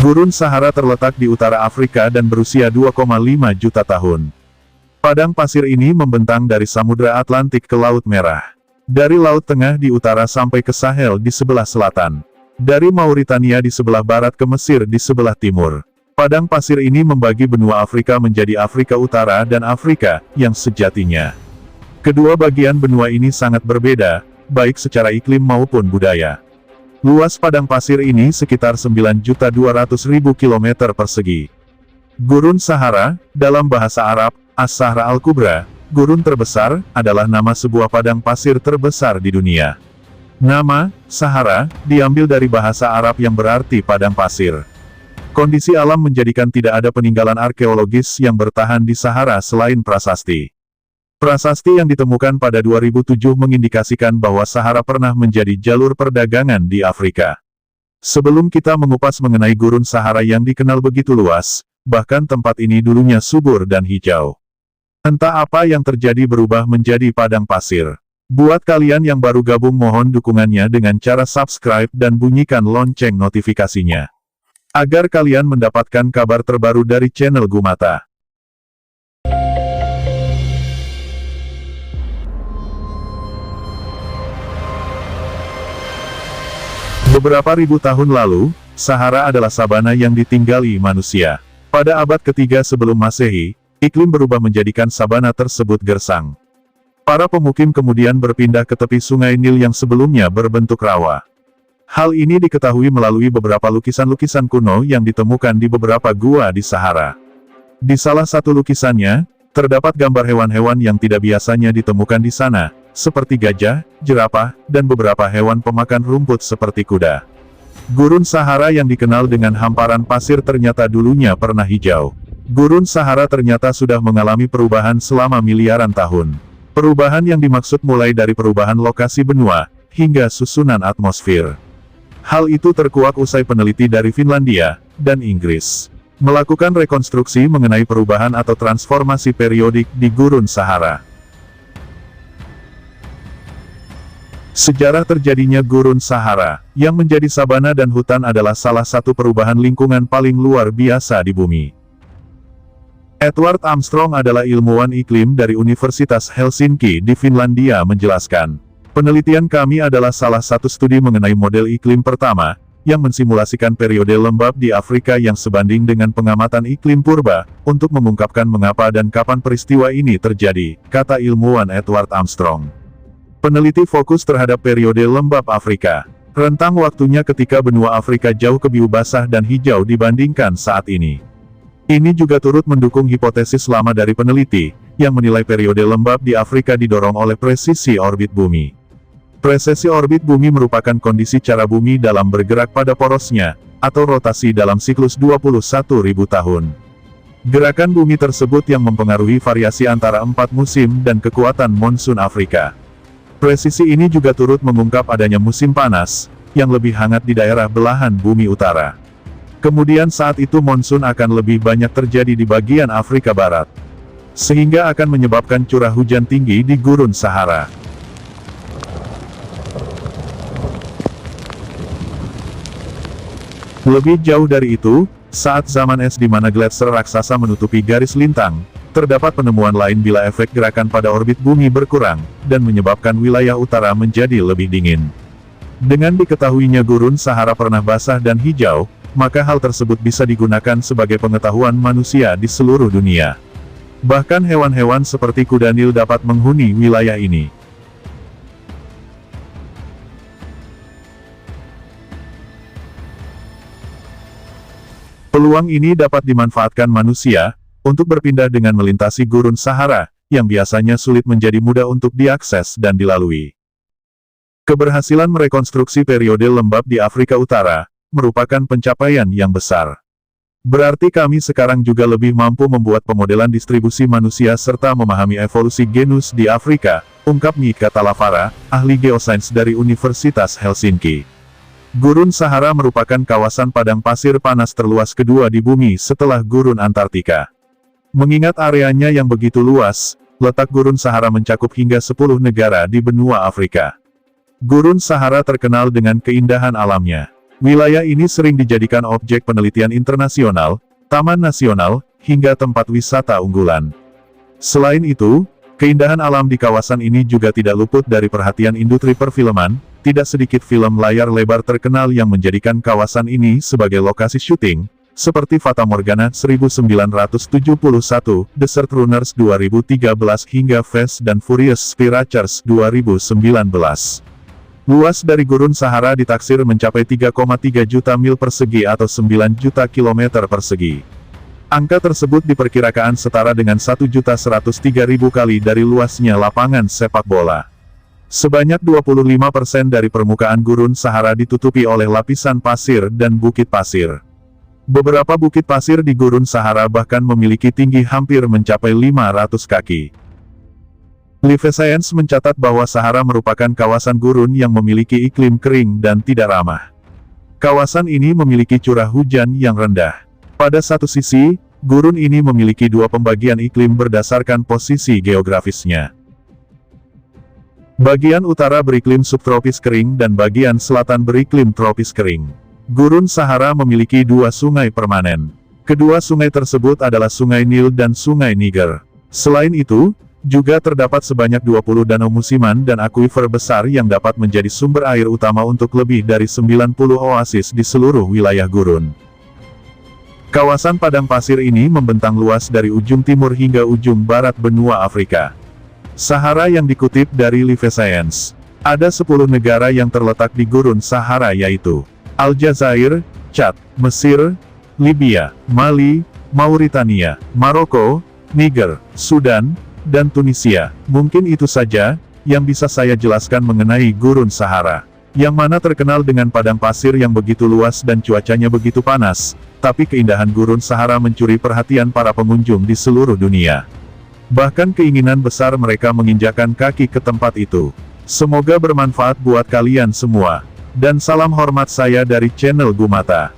Gurun Sahara terletak di utara Afrika dan berusia 2,5 juta tahun. Padang pasir ini membentang dari Samudra Atlantik ke Laut Merah. Dari Laut Tengah di utara sampai ke Sahel di sebelah selatan. Dari Mauritania di sebelah barat ke Mesir di sebelah timur. Padang pasir ini membagi benua Afrika menjadi Afrika Utara dan Afrika yang sejatinya. Kedua bagian benua ini sangat berbeda, baik secara iklim maupun budaya. Luas padang pasir ini sekitar 9.200.000 km persegi. Gurun Sahara, dalam bahasa Arab, As-Sahra Al-Kubra, gurun terbesar, adalah nama sebuah padang pasir terbesar di dunia. Nama, Sahara, diambil dari bahasa Arab yang berarti padang pasir. Kondisi alam menjadikan tidak ada peninggalan arkeologis yang bertahan di Sahara selain prasasti. Prasasti yang ditemukan pada 2007 mengindikasikan bahwa Sahara pernah menjadi jalur perdagangan di Afrika. Sebelum kita mengupas mengenai gurun Sahara yang dikenal begitu luas, bahkan tempat ini dulunya subur dan hijau. Entah apa yang terjadi berubah menjadi padang pasir. Buat kalian yang baru gabung mohon dukungannya dengan cara subscribe dan bunyikan lonceng notifikasinya. Agar kalian mendapatkan kabar terbaru dari channel Gumata. Beberapa ribu tahun lalu, Sahara adalah sabana yang ditinggali manusia. Pada abad ketiga sebelum Masehi, iklim berubah menjadikan sabana tersebut gersang. Para pemukim kemudian berpindah ke tepi sungai Nil yang sebelumnya berbentuk rawa. Hal ini diketahui melalui beberapa lukisan-lukisan kuno yang ditemukan di beberapa gua di Sahara. Di salah satu lukisannya, terdapat gambar hewan-hewan yang tidak biasanya ditemukan di sana, seperti gajah, jerapah, dan beberapa hewan pemakan rumput seperti kuda. Gurun Sahara yang dikenal dengan hamparan pasir ternyata dulunya pernah hijau. Gurun Sahara ternyata sudah mengalami perubahan selama miliaran tahun. Perubahan yang dimaksud mulai dari perubahan lokasi benua, hingga susunan atmosfer. Hal itu terkuak usai peneliti dari Finlandia dan Inggris melakukan rekonstruksi mengenai perubahan atau transformasi periodik di Gurun Sahara. Sejarah terjadinya Gurun Sahara, yang menjadi sabana dan hutan adalah salah satu perubahan lingkungan paling luar biasa di bumi. Edward Armstrong adalah ilmuwan iklim dari Universitas Helsinki di Finlandia menjelaskan, penelitian kami adalah salah satu studi mengenai model iklim pertama, yang mensimulasikan periode lembab di Afrika yang sebanding dengan pengamatan iklim purba, untuk mengungkapkan mengapa dan kapan peristiwa ini terjadi, kata ilmuwan Edward Armstrong. Peneliti fokus terhadap periode lembab Afrika. Rentang waktunya ketika benua Afrika jauh lebih basah dan hijau dibandingkan saat ini. Ini juga turut mendukung hipotesis lama dari peneliti, yang menilai periode lembab di Afrika didorong oleh presisi orbit bumi. Presesi orbit bumi merupakan kondisi cara bumi dalam bergerak pada porosnya, atau rotasi dalam siklus 21.000 tahun. Gerakan bumi tersebut yang mempengaruhi variasi antara 4 musim dan kekuatan monsun Afrika. Presisi ini juga turut mengungkap adanya musim panas, yang lebih hangat di daerah belahan bumi utara. Kemudian saat itu monsun akan lebih banyak terjadi di bagian Afrika Barat. Sehingga akan menyebabkan curah hujan tinggi di Gurun Sahara. Lebih jauh dari itu, saat zaman es di mana gletser raksasa menutupi garis lintang, terdapat penemuan lain bila efek gerakan pada orbit bumi berkurang, dan menyebabkan wilayah utara menjadi lebih dingin. Dengan diketahuinya Gurun Sahara pernah basah dan hijau, maka hal tersebut bisa digunakan sebagai pengetahuan manusia di seluruh dunia. Bahkan hewan-hewan seperti kuda Nil dapat menghuni wilayah ini. Peluang ini dapat dimanfaatkan manusia, untuk berpindah dengan melintasi Gurun Sahara, yang biasanya sulit menjadi mudah untuk diakses dan dilalui. Keberhasilan merekonstruksi periode lembab di Afrika Utara, merupakan pencapaian yang besar. Berarti kami sekarang juga lebih mampu membuat pemodelan distribusi manusia serta memahami evolusi genus di Afrika, ungkap Mika Talavara, ahli geosains dari Universitas Helsinki. Gurun Sahara merupakan kawasan padang pasir panas terluas kedua di bumi setelah Gurun Antartika. Mengingat areanya yang begitu luas, letak Gurun Sahara mencakup hingga 10 negara di benua Afrika. Gurun Sahara terkenal dengan keindahan alamnya. Wilayah ini sering dijadikan objek penelitian internasional, taman nasional, hingga tempat wisata unggulan. Selain itu, keindahan alam di kawasan ini juga tidak luput dari perhatian industri perfilman. Tidak sedikit film layar lebar terkenal yang menjadikan kawasan ini sebagai lokasi syuting, seperti Fata Morgana 1971, Desert Runners 2013 hingga Fast and Furious Spirituals 2019. Luas dari Gurun Sahara ditaksir mencapai 3,3 juta mil persegi atau 9 juta kilometer persegi. Angka tersebut diperkirakan setara dengan 1.103.000 kali dari luasnya lapangan sepak bola. Sebanyak 25% dari permukaan Gurun Sahara ditutupi oleh lapisan pasir dan bukit pasir. Beberapa bukit pasir di Gurun Sahara bahkan memiliki tinggi hampir mencapai 500 kaki. Live Science mencatat bahwa Sahara merupakan kawasan gurun yang memiliki iklim kering dan tidak ramah. Kawasan ini memiliki curah hujan yang rendah. Pada satu sisi, gurun ini memiliki dua pembagian iklim berdasarkan posisi geografisnya. Bagian utara beriklim subtropis kering dan bagian selatan beriklim tropis kering. Gurun Sahara memiliki dua sungai permanen. Kedua sungai tersebut adalah Sungai Nil dan Sungai Niger. Selain itu, juga terdapat sebanyak 20 danau musiman dan akuifer besar yang dapat menjadi sumber air utama untuk lebih dari 90 oasis di seluruh wilayah gurun. Kawasan padang pasir ini membentang luas dari ujung timur hingga ujung barat benua Afrika. Sahara yang dikutip dari Live Science. Ada 10 negara yang terletak di Gurun Sahara yaitu Aljazair, Chad, Mesir, Libya, Mali, Mauritania, Maroko, Niger, Sudan, dan Tunisia. Mungkin itu saja yang bisa saya jelaskan mengenai Gurun Sahara, yang mana terkenal dengan padang pasir yang begitu luas dan cuacanya begitu panas, tapi keindahan Gurun Sahara mencuri perhatian para pengunjung di seluruh dunia. Bahkan keinginan besar mereka menginjakan kaki ke tempat itu. Semoga bermanfaat buat kalian semua. Dan salam hormat saya dari channel Gumata.